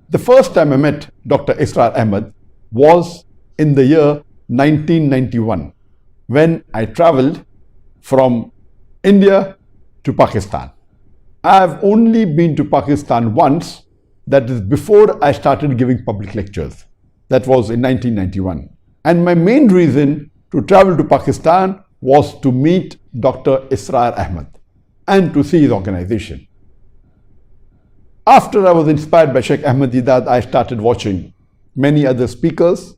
The first time I met Dr. Israr Ahmed was in the year 1991 when I traveled from India to Pakistan. I have only been to Pakistan once, that is before I started giving public lectures. That was in 1991. And my main reason to travel to Pakistan was to meet Dr. Israr Ahmed and to see his organization. After I was inspired by Sheikh Ahmed Deedat, I started watching many other speakers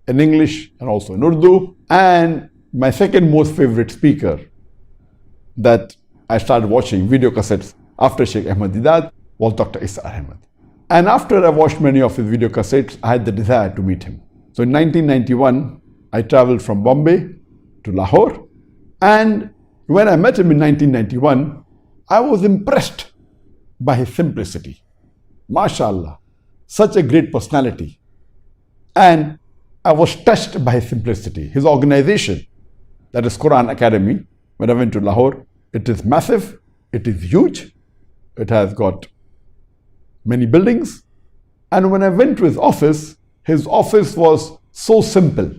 in English and also in Urdu. And my second most favorite speaker that I started watching video cassettes after Sheikh Ahmed Deedat was Dr. Israr Ahmed. And after I watched many of his video cassettes, I had the desire to meet him. So in 1991, I traveled from Bombay to Lahore. And when I met him in 1991, I was impressed by his simplicity. MashaAllah, such a great personality. And I was touched by his simplicity. His organization, that is Quran Academy, when I went to Lahore, it is massive, it is huge, it has got many buildings. And when I went to his office was so simple.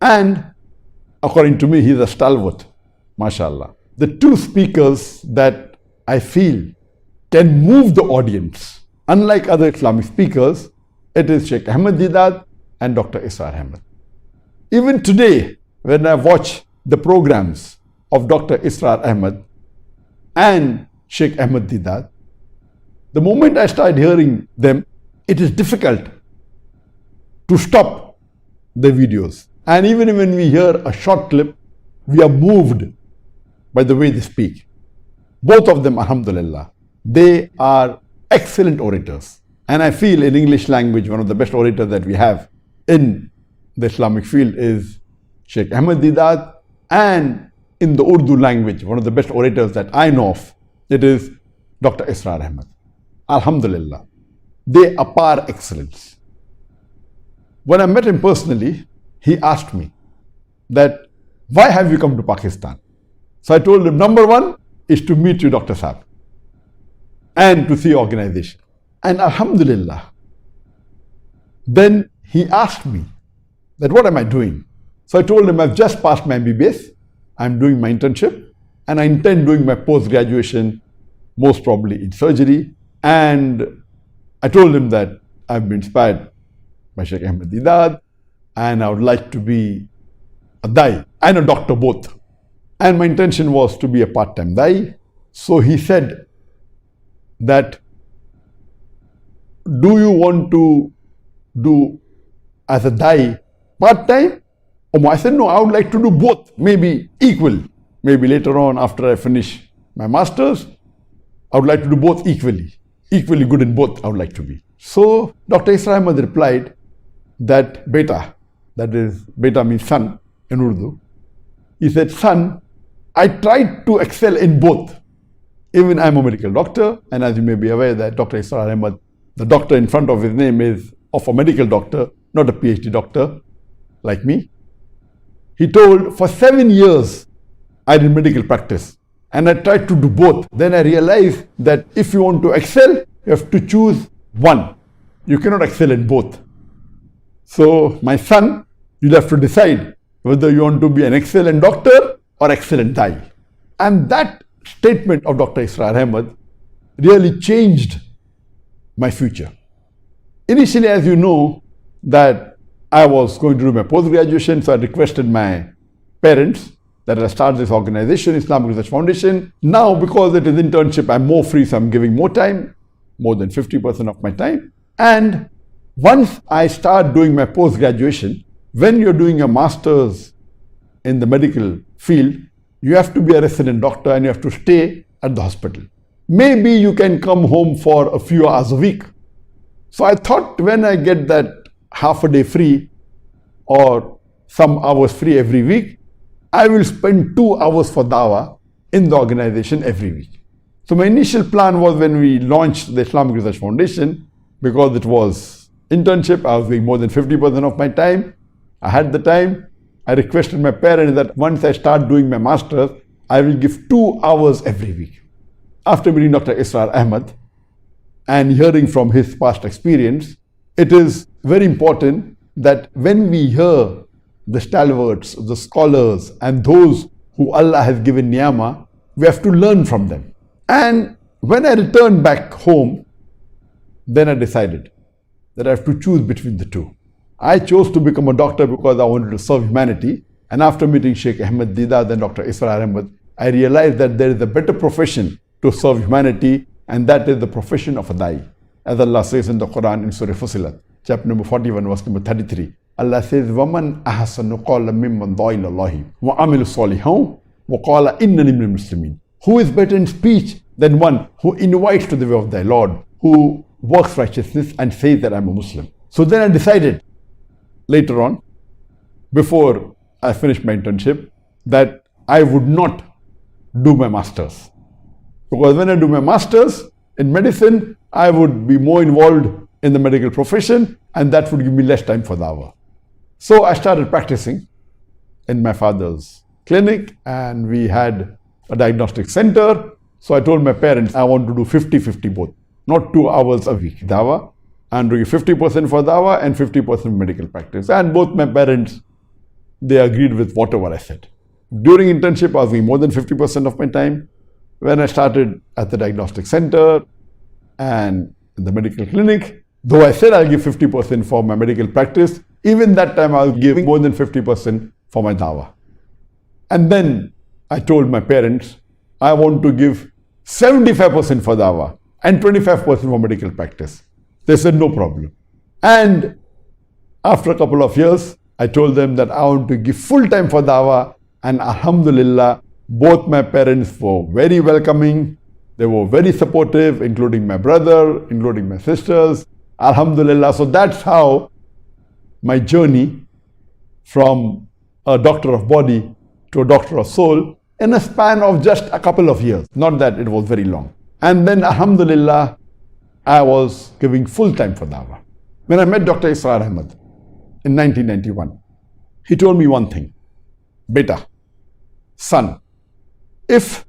And according to me, he's a stalwart, MashaAllah. The two speakers that I feel can move the audience, unlike other Islamic speakers, it is Sheikh Ahmed Deedat and Dr. Israr Ahmed. Even today, when I watch the programs of Dr. Israr Ahmed and Sheikh Ahmed Deedat, the moment I start hearing them, it is difficult to stop the videos. And even when we hear a short clip, we are moved by the way they speak. Both of them, alhamdulillah, they are excellent orators. And I feel in English language, one of the best orators that we have in the Islamic field is Sheikh Ahmed Deedat. And in the Urdu language, one of the best orators that I know of, it is Dr. Israr Ahmed. Alhamdulillah, they are par excellence. When I met him personally, he asked me that, why have you come to Pakistan? So I told him, number one is to meet you, Dr. Saab, and to see your organization. And alhamdulillah, then he asked me that, what am I doing? So I told him, I've just passed my MBBS, I'm doing my internship, and I intend doing my post-graduation, most probably in surgery. And I told him that I've been inspired by Sheikh Ahmed Deedat, and I would like to be a Dai and a doctor both. And my intention was to be a part-time Dai. So he said that, do you want to do as a Dai part-time? I said, no, I would like to do both, maybe equal. Maybe later on, after I finish my master's, I would like to do both equally. Equally good in both, I would like to be. So Dr. Israr Ahmed replied that, beta, that is, beta means son in Urdu. He said, son, I tried to excel in both. Even I'm a medical doctor, and as you may be aware that Dr. Israr Ahmed, the doctor in front of his name is of a medical doctor, not a PhD doctor like me. He told, for 7 years, I did medical practice and I tried to do both. Then I realized that if you want to excel, you have to choose one. You cannot excel in both. So my son, you'll have to decide whether you want to be an excellent doctor or excellent Dai. And that statement of Dr. Israr Ahmed really changed my future. Initially, as you know, that I was going to do my post-graduation, so I requested my parents that I start this organization, Islamic Research Foundation. Now, because it is internship, I'm more free, so I'm giving more time, more than 50% of my time. And once I start doing my post-graduation, when you're doing a master's in the medical field, you have to be a resident doctor and you have to stay at the hospital. Maybe you can come home for a few hours a week. So I thought, when I get that half a day free or some hours free every week, I will spend 2 hours for dawah in the organization every week. So my initial plan was, when we launched the Islamic Research Foundation, because it was internship, I was doing more than 50% of my time. I had the time. I requested my parents that once I start doing my master's, I will give 2 hours every week. After meeting Dr. Israr Ahmed, and hearing from his past experience, it is very important that when we hear the stalwarts, the scholars, and those who Allah has given ni'mah, we have to learn from them. And when I returned back home, then I decided that I have to choose between the two. I chose to become a doctor because I wanted to serve humanity. And after meeting Sheikh Ahmed Dida, then Dr Israr Ahmed, I realized that there is a better profession to serve humanity, and that is the profession of a da'i. As Allah says in the Quran in Surah Fussilat, chapter number 41, verse number 33, Allah says, وَمَنْ أَحْسَنُ قَالَ مِمَّنْ دَعَا إِلَى اللَّهِ وَعَمِلُ صَالِحًا وَقَالَ إِنَّنِي مِنَ الْمُسْلِمِينَ. Who is better in speech than one who invites to the way of thy Lord, who works righteousness and says that I am a Muslim? So then I decided later on, before I finished my internship, that I would not do my masters. Because when I do my masters in medicine, I would be more involved in the medical profession, and that would give me less time for dawah. So I started practicing in my father's clinic, and we had a diagnostic center. So I told my parents I want to do 50-50 both, not 2 hours a week dawah. I'm doing 50% for dawah and 50% medical practice. And both my parents, they agreed with whatever I said. During internship, I was doing more than 50% of my time. When I started at the diagnostic center and in the medical clinic, though I said I'll give 50% for my medical practice, even that time I was giving more than 50% for my dawah. And then I told my parents, I want to give 75% for dawah and 25% for medical practice. They said, no problem. And after a couple of years, I told them that I want to give full time for dawah, and alhamdulillah, both my parents were very welcoming. They were very supportive, including my brother, including my sisters. Alhamdulillah. So that's how my journey from a doctor of body to a doctor of soul in a span of just a couple of years. Not that it was very long. And then alhamdulillah, I was giving full time for dawah. When I met Dr Israr Ahmed in 1991, he told me one thing. Beta, son, if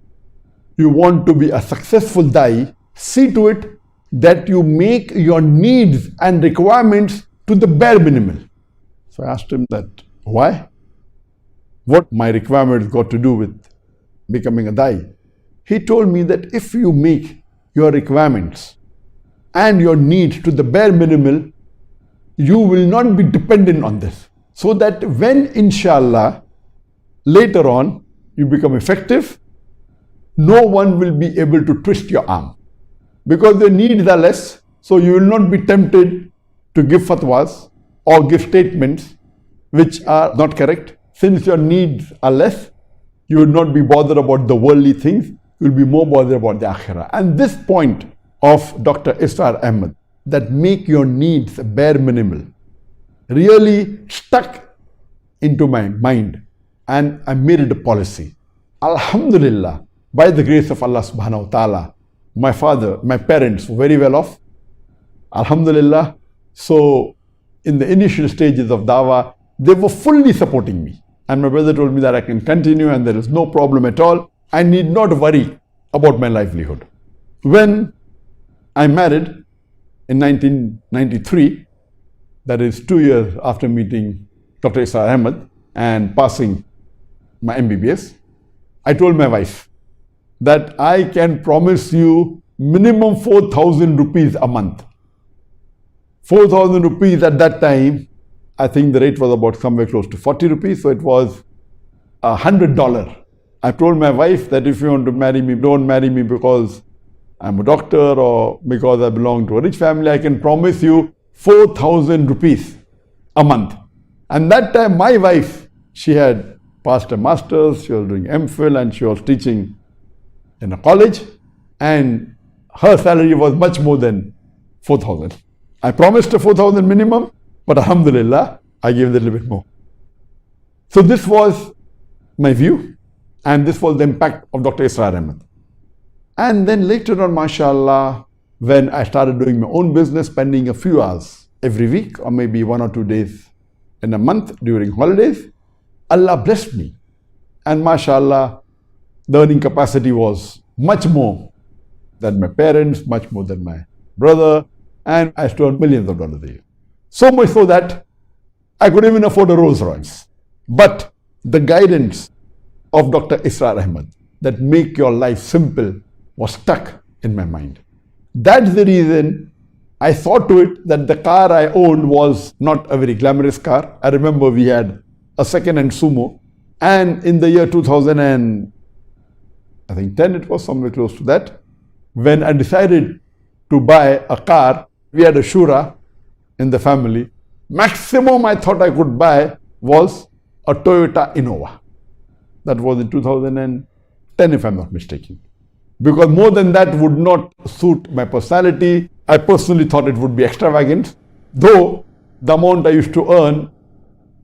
you want to be a successful da'i, see to it that you make your needs and requirements to the bare minimum. So I asked him that, why? What my requirements got to do with becoming a da'i? He told me that if you make your requirements and your needs to the bare minimum, you will not be dependent on this. So that when inshallah, later on, you become effective, no one will be able to twist your arm. Because your needs are less, so you will not be tempted to give fatwas or give statements which are not correct. Since your needs are less, you will not be bothered about the worldly things, you will be more bothered about the akhirah. And this point of Dr Israr Ahmed, that make your needs bare minimal, really stuck into my mind, and I made it a policy. Alhamdulillah, by the grace of Allah subhanahu wa ta'ala, my parents were very well off. Alhamdulillah. So in the initial stages of dawah, they were fully supporting me. And my brother told me that I can continue and there is no problem at all. I need not worry about my livelihood. When I married in 1993, that is 2 years after meeting Dr Israr Ahmed and passing my MBBS, I told my wife that I can promise you minimum 4,000 rupees a month. 4,000 rupees at that time, I think the rate was about somewhere close to 40 rupees, so it was $100. I told my wife that if you want to marry me, don't marry me because I'm a doctor or because I belong to a rich family. I can promise you 4,000 rupees a month. And that time my wife, she had passed a master's, she was doing MPhil and she was teaching in a college, and her salary was much more than 4,000. I promised her 4,000 minimum, but alhamdulillah, I gave a little bit more. So this was my view, and this was the impact of Dr Israr Ahmed. And then later on, mashallah, when I started doing my own business, spending a few hours every week or maybe 1 or 2 days in a month during holidays, Allah blessed me. And mashallah, the earning capacity was much more than my parents, much more than my brother, and I used to earn millions of dollars a year. So much so that I could even afford a Rolls Royce. But the guidance of Dr. Israr Ahmed that make your life simple was stuck in my mind. That's the reason I saw to it that the car I owned was not a very glamorous car. I remember we had a second-hand Sumo, and in the year 2010, it was somewhere close to that, when I decided to buy a car, we had a Shura in the family. Maximum I thought I could buy was a Toyota Innova. That was in 2010, if I'm not mistaken. Because more than that would not suit my personality. I personally thought it would be extravagant. Though the amount I used to earn,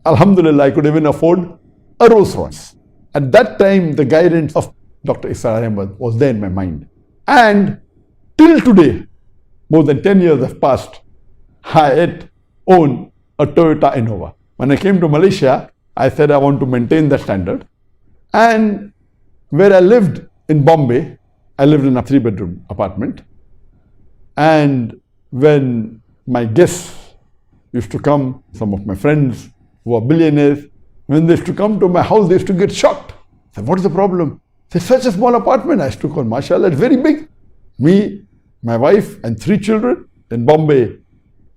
alhamdulillah, I could even afford a Rolls Royce. At that time, the guidance of Dr. Israr Ahmed was there in my mind. And till today, more than 10 years have passed, I own a Toyota Innova. When I came to Malaysia, I said I want to maintain that standard. And where I lived in Bombay, I lived in a 3-bedroom apartment. And when my guests used to come, some of my friends who are billionaires, when they used to come to my house, they used to get shocked. I said, what is the problem? It's such a small apartment. I used to call, mashallah, it's very big. Me, my wife, and 3 children. In Bombay,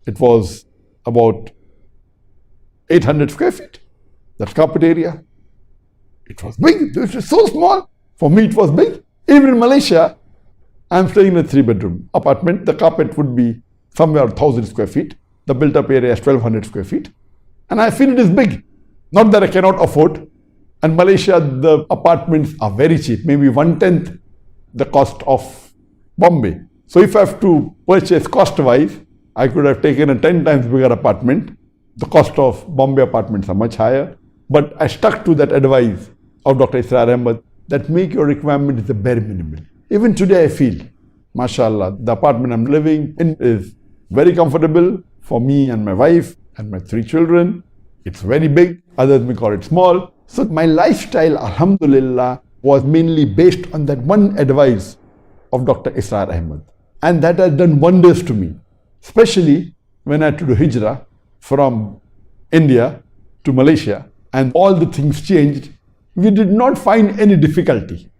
it was about 800 square feet. That's carpet area. It was big. It was so small. For me, it was big. Even in Malaysia, I'm staying in a 3-bedroom apartment. The carpet would be somewhere 1,000 square feet. The built-up area is 1,200 square feet. And I feel it is big. Not that I cannot afford. And Malaysia, the apartments are very cheap. Maybe 1/10 the cost of Bombay. So if I have to purchase cost-wise, I could have taken a 10 times bigger apartment. The cost of Bombay apartments are much higher. But I stuck to that advice of Dr. Israr Ahmed that make your requirements the bare minimum. Even today I feel, mashallah, the apartment I'm living in is very comfortable for me and my wife and my 3 children. It's very big, others may call it small. So my lifestyle, alhamdulillah, was mainly based on that one advice of Dr. Israr Ahmed. And that has done wonders to me, especially when I had to do hijrah from India to Malaysia and all the things changed. We did not find any difficulty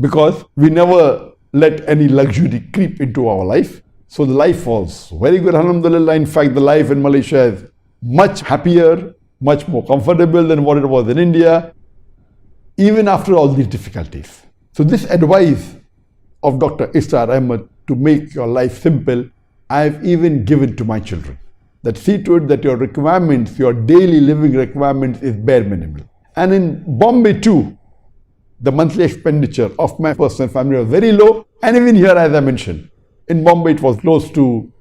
because we never let any luxury creep into our life. So the life was very good, alhamdulillah. In fact, the life in Malaysia is much happier, much more comfortable than what it was in India, even after all these difficulties. So this advice of Dr. Israr Ahmed to make your life simple, I've even given to my children. That see to it that your requirements, your daily living requirements is bare minimum. And in Bombay too, the monthly expenditure of my personal family was very low. And even here, as I mentioned, in Bombay it was close to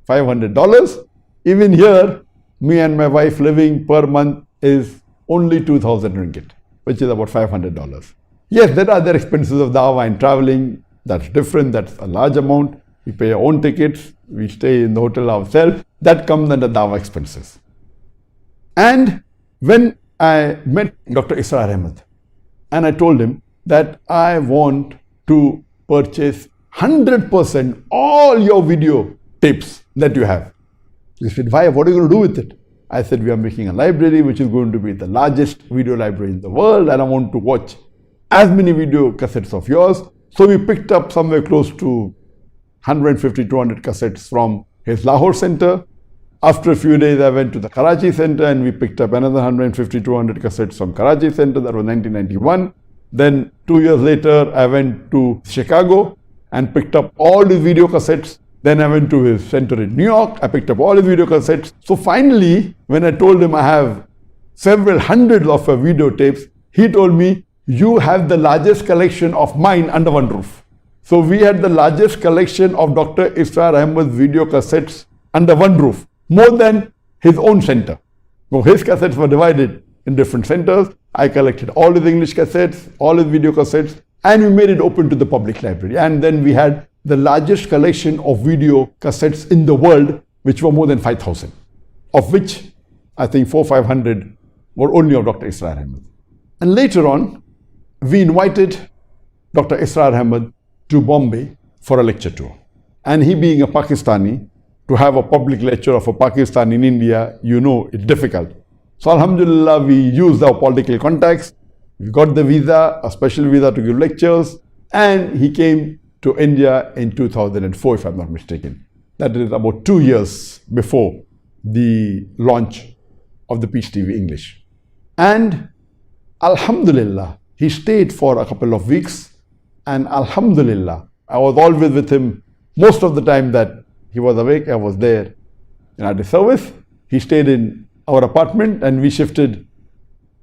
$500. Even here, me and my wife living per month is only 2,000 ringgit, which is about $500. Yes, there are other expenses of dawah and traveling. That's different. That's a large amount. We pay our own tickets. We stay in the hotel ourselves. That comes under dawah expenses. And when I met Dr. Israr Ahmed and I told him that I want to purchase 100% all your video tapes that you have. He said, why? What are you going to do with it? I said, we are making a library which is going to be the largest video library in the world, and I want to watch as many video cassettes of yours. So we picked up somewhere close to 150, 200 cassettes from his Lahore center. After a few days, I went to the Karachi center and we picked up another 150, 200 cassettes from Karachi center. That was 1991. Then 2 years later, I went to Chicago and picked up all the video cassettes. Then I went to his center in New York. I picked up all his video cassettes. So finally, when I told him I have several hundreds of videotapes, he told me, you have the largest collection of mine under one roof. So we had the largest collection of Dr. Israr Ahmed's video cassettes under one roof, more than his own center. So his cassettes were divided in different centers. I collected all his English cassettes, all his video cassettes, and we made it open to the public library. And then we had the largest collection of video cassettes in the world, which were more than 5,000, of which I think 400-500 were only of Dr. Israr Ahmed. And later on, we invited Dr. Israr Ahmed to Bombay for a lecture tour. And he being a Pakistani, to have a public lecture of a Pakistan in India, you know, it's difficult. So Alhamdulillah, we used our political contacts. We got the visa, a special visa to give lectures. And he came to India in 2004, if I'm not mistaken. That is about 2 years before the launch of the Peace TV English. And Alhamdulillah, he stayed for a couple of weeks. And Alhamdulillah, I was always with him. Most of the time that he was awake, I was there at the service. He stayed in our apartment and we shifted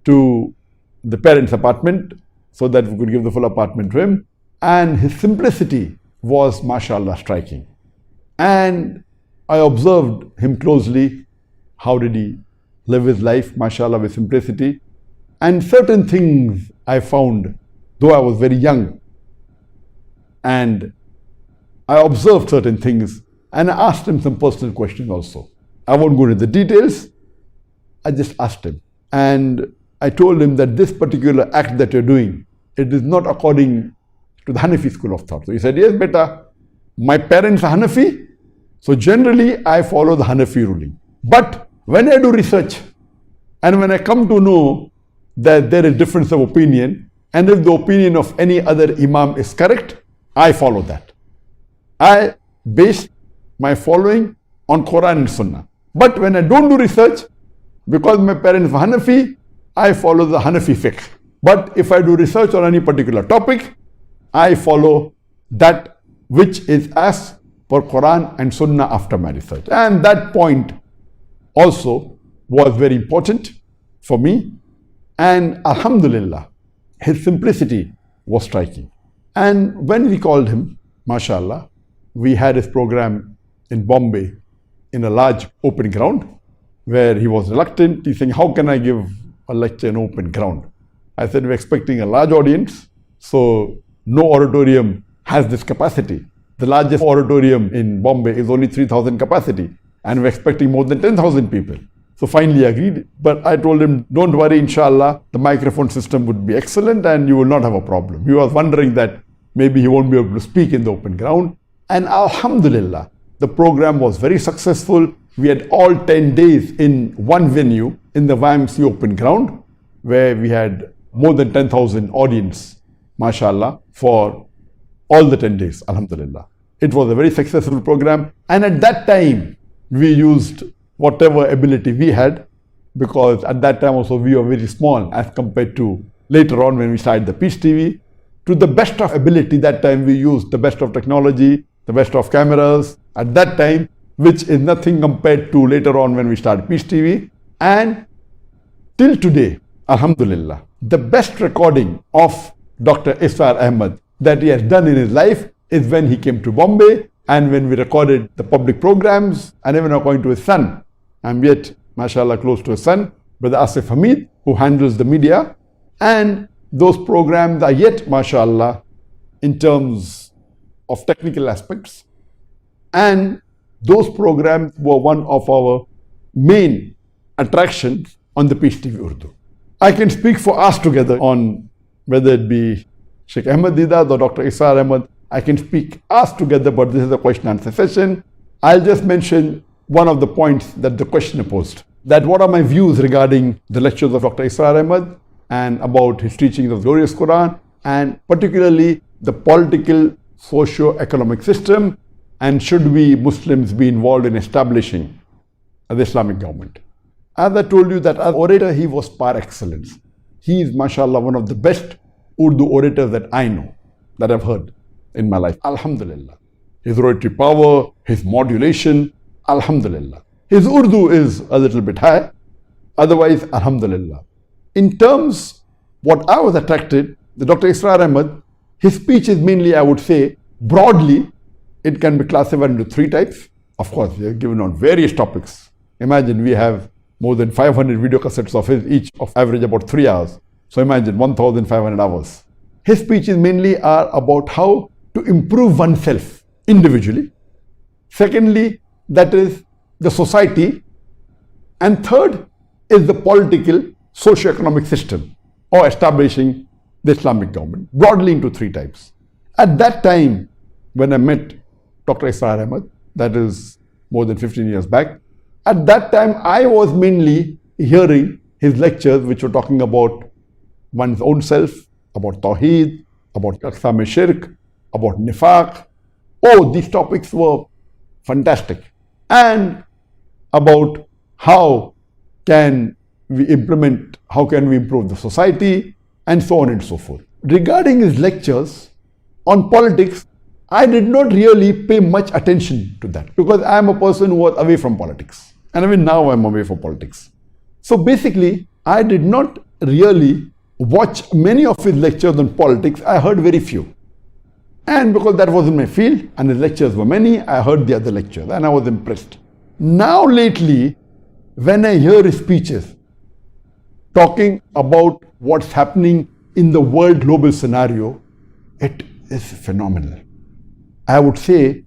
to the parents' apartment so that we could give the full apartment to him. And his simplicity was, mashallah, striking. And I observed him closely. How did he live his life, mashallah, with simplicity? And certain things I found, though I was very young, and I observed certain things, and I asked him some personal questions also. I won't go into the details. I just asked him. And I told him that this particular act that you're doing, it is not according to the Hanafi school of thought. So he said, yes, beta, my parents are Hanafi, so generally I follow the Hanafi ruling. But when I do research, and when I come to know that there is difference of opinion, and if the opinion of any other Imam is correct, I follow that. I base my following on Quran and Sunnah. But when I don't do research, because my parents are Hanafi, I follow the Hanafi fiqh. But if I do research on any particular topic, I follow that which is as per Quran and Sunnah after my research. And that point also was very important for me. And Alhamdulillah, his simplicity was striking. And when we called him, mashallah, we had his program in Bombay in a large open ground where he was reluctant. He's saying, how can I give a lecture in open ground? I said, we're expecting a large audience, so no auditorium has this capacity. The largest auditorium in Bombay is only 3,000 capacity, and we're expecting more than 10,000 people. So finally agreed, but I told him, don't worry, inshallah, the microphone system would be excellent and you will not have a problem. He was wondering that maybe he won't be able to speak in the open ground. And Alhamdulillah, the program was very successful. We had all 10 days in one venue in the YMC open ground, where we had more than 10,000 audience, mashallah, for all the 10 days, alhamdulillah. It was a very successful program. And at that time, we used whatever ability we had, because at that time also we were very small as compared to later on when we started the Peace TV. To the best of ability, that time we used the best of technology, the best of cameras at that time, which is nothing compared to later on when we started Peace TV. And till today, alhamdulillah, the best recording of Dr Israr Ahmed that he has done in his life is when he came to Bombay and when we recorded the public programs, and even according to his son. I'm yet, mashallah, close to his son, Brother Asif Hamid, who handles the media. And those programs are yet, mashallah, in terms of technical aspects. And those programs were one of our main attractions on the Peace TV Urdu. I can speak for us together on whether it be Sheikh Ahmed Didat or Dr Israr Ahmed. I can speak us together, but this is a question and answer session. I'll just mention one of the points that the questioner posed. That what are my views regarding the lectures of Dr Israr Ahmed and about his teachings of the glorious Quran, and particularly the political, socio-economic system, and should we Muslims be involved in establishing the Islamic government. As I told you that as orator, he was par excellence. He is, mashallah, one of the best Urdu orators that I know, that I've heard in my life. Alhamdulillah. His oratory power, his modulation, alhamdulillah. His Urdu is a little bit high, otherwise, alhamdulillah. In terms, what I was attracted, the Dr Israr Ahmed, his speech is mainly, I would say, broadly, it can be classified into 3 types. Of course, we are given on various topics. Imagine we have more than 500 video cassettes of his, each of average about 3 hours. So imagine 1,500 hours. His speeches mainly are about how to improve oneself individually. Secondly, that is the society. And third is the political, socio-economic system, or establishing the Islamic government, broadly into 3 types. At that time, when I met Dr. Israr Ahmed. That is more than 15 years back. At that time, I was mainly hearing his lectures, which were talking about one's own self, about Tawheed, about Aqsam Shirk, about Nifaq. Oh, these topics were fantastic. And about how can we implement, how can we improve the society, and so on and so forth. Regarding his lectures on politics, I did not really pay much attention to that because I am a person who was away from politics. And even now I am away from politics. So basically, I did not really watch many of his lectures on politics. I heard very few. And because that wasn't my field and his lectures were many, I heard the other lectures and I was impressed. Now lately, when I hear his speeches talking about what's happening in the world global scenario, it is phenomenal. I would say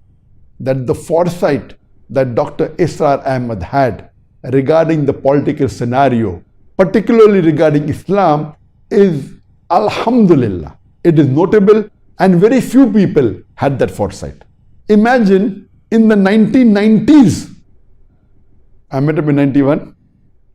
that the foresight that Dr. Israr Ahmed had regarding the political scenario, particularly regarding Islam, is alhamdulillah. It is notable and very few people had that foresight. Imagine in the 1990s, I met him in 91,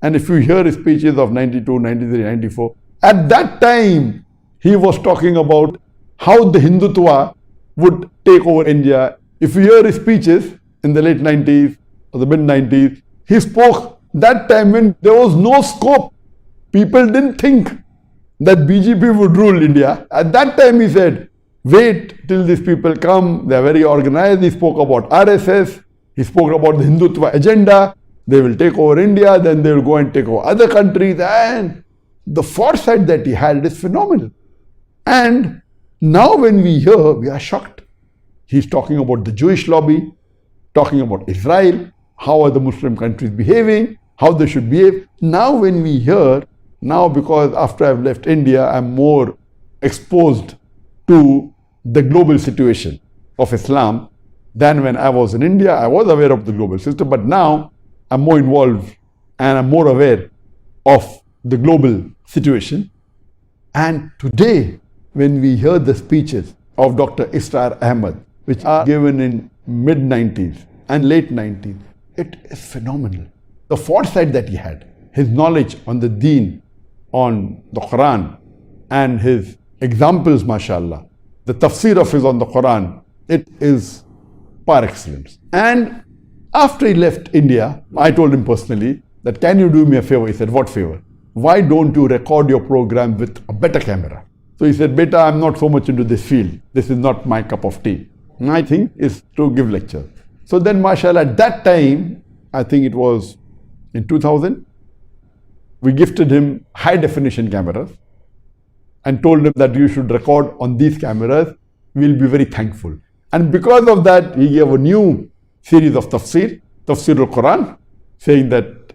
and if you hear his speeches of 92, 93, 94, at that time he was talking about how the Hindutva would take over India. If you hear his speeches in the late 90s or the mid 90s, he spoke that time when there was no scope. People didn't think that BJP would rule India. At that time he said, wait till these people come, they are very organized. He spoke about RSS, he spoke about the Hindutva agenda, they will take over India, then they will go and take over other countries, and the foresight that he had is phenomenal. And now when we hear, we are shocked. He's talking about the Jewish lobby, talking about Israel, how are the Muslim countries behaving, how they should behave. Now when we hear, now because after I've left India, I'm more exposed to the global situation of Islam than when I was in India. I was aware of the global system, but now I'm more involved and I'm more aware of the global situation. And today, when we hear the speeches of Dr. Israr Ahmed, which are given in mid-90s and late 90s, it is phenomenal. The foresight that he had, his knowledge on the deen, on the Quran, and his examples, mashallah, the tafsir of his on the Quran, it is par excellence. And after he left India, I told him personally that, can you do me a favor? He said, what favor? Why don't you record your program with a better camera? So he said, beta, I'm not so much into this field. This is not my cup of tea. My thing is to give lectures. So then, mashallah, at that time, I think it was in 2000, we gifted him high definition cameras and told him that you should record on these cameras. We'll be very thankful. And because of that, he gave a new series of tafsir al-Quran, saying that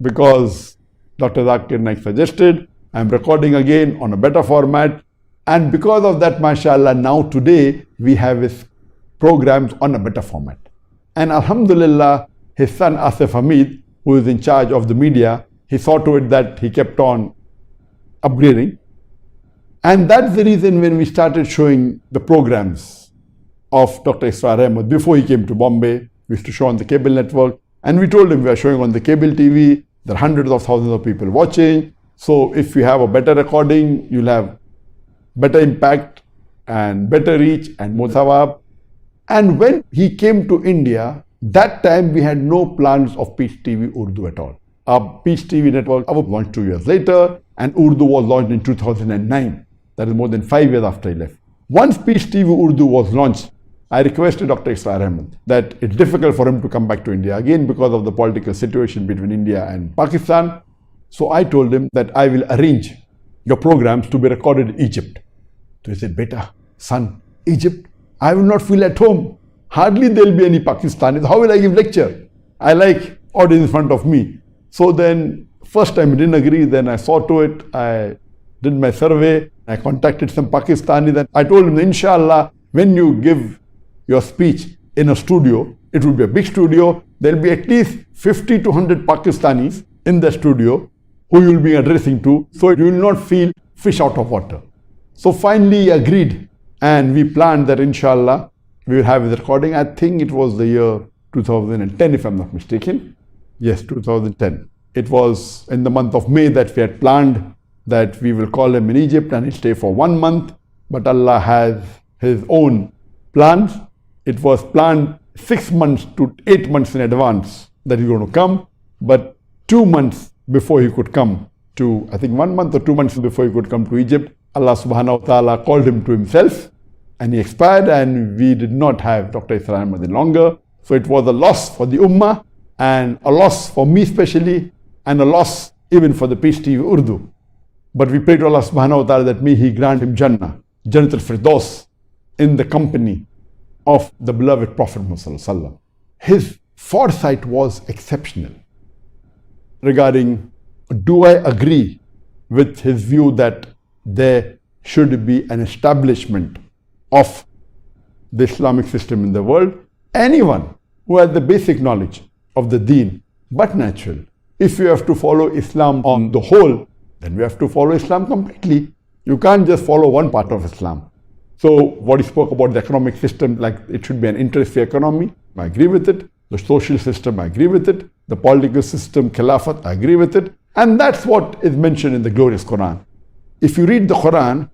because Dr. Zakir Naik suggested, I'm recording again on a better format. And because of that, mashallah, now today we have his programs on a better format. And alhamdulillah, his son Asif Hamid, who is in charge of the media, he saw to it that he kept on upgrading. And that's the reason when we started showing the programs of Dr. Israr Ahmed, before he came to Bombay, we used to show on the cable network. And we told him we are showing on the cable TV, there are hundreds of thousands of people watching. So if you have a better recording, you'll have better impact and better reach and more thawab. And when he came to India, that time we had no plans of Peace TV Urdu at all. Our Peace TV network was launched 2 years later, and Urdu was launched in 2009. That is more than 5 years after he left. Once Peace TV Urdu was launched, I requested Dr. Israr Ahmed that it's difficult for him to come back to India again because of the political situation between India and Pakistan. So I told him that I will arrange your programs to be recorded in Egypt. So he said, beta, son, Egypt, I will not feel at home. Hardly there will be any Pakistanis. How will I give lecture? I like audience in front of me. So then, first time he didn't agree. Then I saw to it. I did my survey. I contacted some Pakistanis. And I told him, inshallah, when you give your speech in a studio, it will be a big studio. There will be at least 50 to 100 Pakistanis in the studio who you will be addressing to. So you will not feel fish out of water. So finally he agreed. And we planned that inshallah, we will have the recording. I think it was the year 2010, if I'm not mistaken. Yes, 2010. It was in the month of May that we had planned that we will call him in Egypt and he'll stay for 1 month. But Allah has His own plans. It was planned 6 months to 8 months in advance that he's going to come. But 2 months before he could come to, I think 1 month or 2 months before he could come to Egypt, Allah subhanahu wa ta'ala called him to Himself and he expired, and we did not have Dr. Israr Ahmed any longer. So it was a loss for the Ummah and a loss for me especially, and a loss even for the Peace TV Urdu. But we pray to Allah subhanahu wa ta'ala that may He grant him Jannah, Jannat al-Firdaus, in the company of the beloved Prophet Muhammad. His foresight was exceptional regarding, do I agree with his view that there should be an establishment of the Islamic system in the world? Anyone who has the basic knowledge of the deen, but natural. If you have to follow Islam on the whole, then we have to follow Islam completely. You can't just follow one part of Islam. So what he spoke about the economic system, like it should be an interest-free economy, I agree with it. The social system, I agree with it. The political system, Khilafat, I agree with it. And that's what is mentioned in the glorious Quran. If you read the Quran,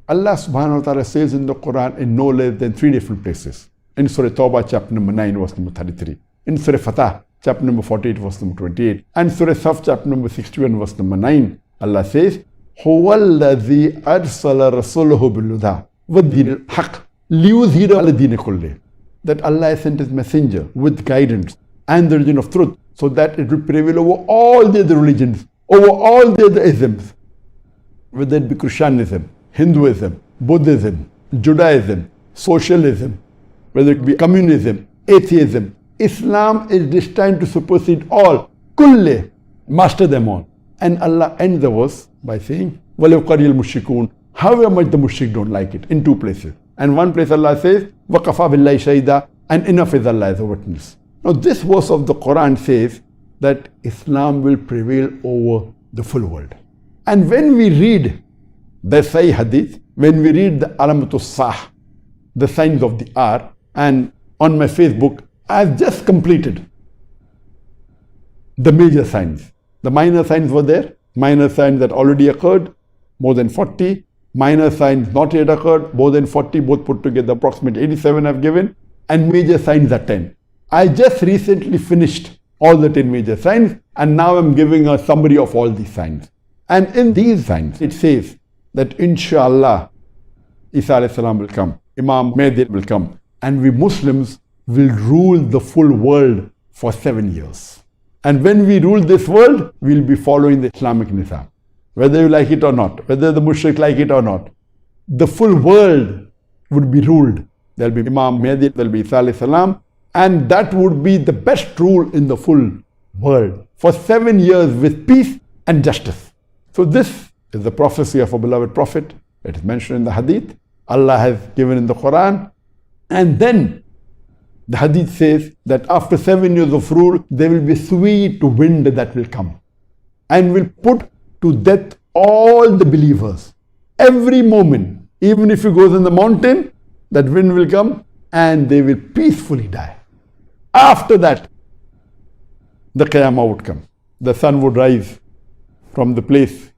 Allah subhanahu wa ta'ala says in the Quran in no less than 3 different places. In Surah Tawbah, chapter number 9, verse number 33. In Surah Fatah, chapter number 48, verse number 28. And Surah Saf, chapter number 61, verse number 9. Allah says, هُوَ الَّذِي أَرْسَلَ رَسُولَهُ بِالْهُدَى وَالدِّينِ الْحَقِّ لِيُظْهِرَهُ عَلَى الدِّينِ كُلِّهِ. That Allah has sent His messenger with guidance and the religion of truth, so that it will prevail over all the other religions, over all the other isms, whether it be Christianism, Hinduism, Buddhism, Judaism, socialism, whether it be communism, atheism. Islam is destined to supersede all, kulle, master them all. And Allah ends the verse by saying, وَلَوْ قَرِيَ الْمُشْرِكُونَ, however much the mushrik don't like it, in 2 places. And one place Allah says, وَقَفَى بِاللَّهِ شَهِيدًا, and enough is Allah as a witness. Now this verse of the Quran says that Islam will prevail over the full world. And when we read the Sahih Hadith, when we read the Alamatus Sah, the signs of the hour, and on my Facebook, I've just completed the major signs. The minor signs were there, minor signs that already occurred, more than 40, minor signs not yet occurred, more than 40, both put together, approximately 87 I've given, and major signs are 10. I just recently finished all the 10 major signs, and now I'm giving a summary of all these signs. And in these signs, it says that inshallah, Isa alayhi salam will come, Imam Mahdi will come, and we Muslims will rule the full world for 7 years. And when we rule this world, we'll be following the Islamic Nizam. Whether you like it or not, whether the mushrik like it or not, the full world would be ruled. There'll be Imam Mahdi, there'll be Isa alayhi salam, and that would be the best rule in the full world for 7 years with peace and justice. So this is the prophecy of a beloved Prophet. It is mentioned in the Hadith. Allah has given in the Quran. And then the Hadith says that after 7 years of rule, there will be a sweet wind that will come and will put to death all the believers. Every moment, even if he goes in the mountain, that wind will come and they will peacefully die. After that, the Qiyamah would come. The sun would rise from the place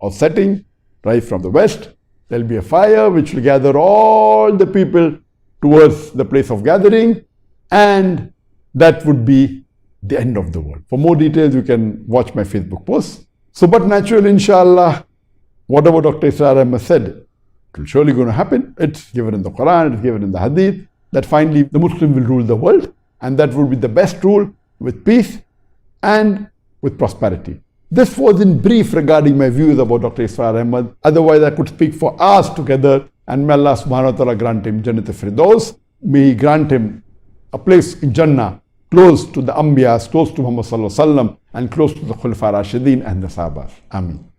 of setting, rise from the west. There will be a fire which will gather all the people towards the place of gathering, and that would be the end of the world. For more details, you can watch my Facebook post. So, but naturally, inshallah, whatever Dr. Israr Ahmed said, it will surely going to happen. It's given in the Quran, it's given in the Hadith, that finally the Muslim will rule the world, and that would be the best rule with peace and with prosperity. This was in brief regarding my views about Dr. Israr Ahmed. Otherwise, I could speak for hours together, and may Allah subhanahu wa ta'ala grant him Jannat al-Firdaus. May He grant him a place in Jannah close to the Anbiyas, close to Muhammad sallallahu alaihi wasallam, and close to the Khulafa Rashidin and the Sahabas. Ameen.